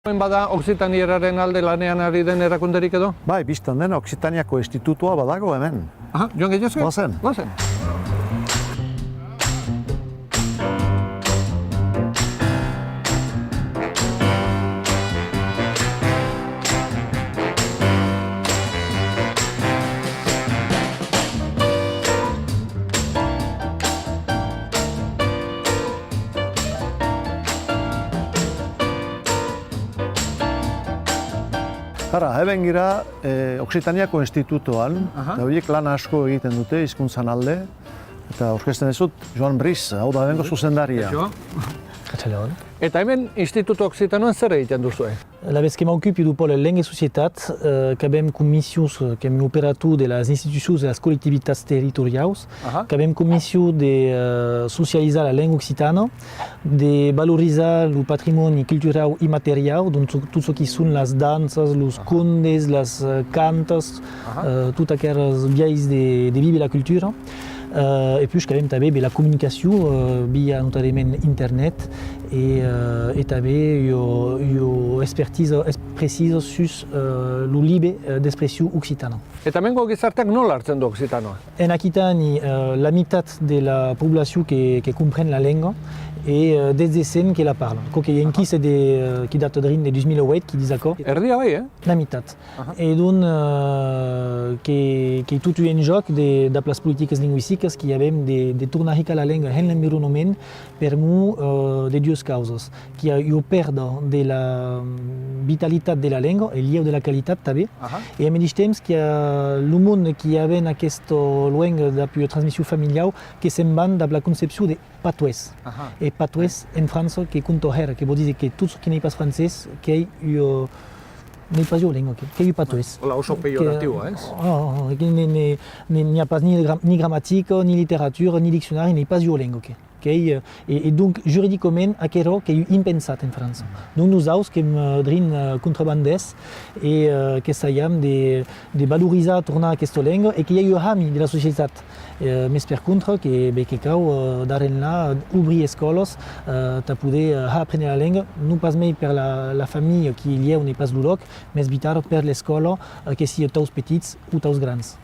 Bada Oksitanieraren alde lanean ari den erakunderik edo? Bai, biztan den Oksitaniako institutua badago hemen. Aha, joan gaitezke? Goazen. Goazen. Hara, heben gira Oksitaniako institutoan, eta horiek lan asko egiten dute hizkuntzan alde, eta aurkezten dizut Joan Briz, hau da bengo zuzendaria. Eta hemen Instituto Oksitanoan zer egiten duzue? La vez que m'occupe du pôle langue et societat, que avem commissions que hem operatu de les institucions de les collectivitats territorials, que avem commissió de socialitzar la langue occitana, de valoritzar el patrimoni cultural i material, doncs tot ce qui són les danses, els contes, les cantes, totes aquelles vies de viure la cultura. Et puis que avem també la comunicació via notablement internet et també jo expertise precisa sus lo libre d'expressió occitana. Eta hemengo gizarteak nola hartzen du Oksitanoa? En Aquitanie, la meitat de la població que comprèn la langue et des décennies qui la parlent. Il y a une enquête qui date de 2008 qui dit d'accord. Erdia bai, eh? La meitat. Et donc, qui est tout un joc de les politiques linguistiques qui avem de tornar a la langue en l'environnement per mu de dues causes. Qui ho perdo de la vitalitat de la langue et lieu de la qualitat també. Et al mateix temps que el món qui avem aquesta langue de transmissió familiar que se'n van de la concepció de patois. Et patois en France qui compte her, que vol dir que tot ce qui n'est pas francès, que n'est pas jo langue, que hi patois. Hola, oso pejoratiu, ez? N'y a pas ni grammatique, ni littérature, ni dictionnaire, n'est pas jo langue. Et donc, juridiquement, aquello que est impensat en France. Donc, nous avons que drin contrabandes et que sayam de valoriser, tornar aquesta langue et qu'il y a eu ami de la société. Mais per contre, que cau d'aren là, obrir escoles, ta poder apprendre la langue, non pas mai per la famille qui y a on n'est pas l'uloc, mais vital per l'escola, que si taus petits ou taus grans.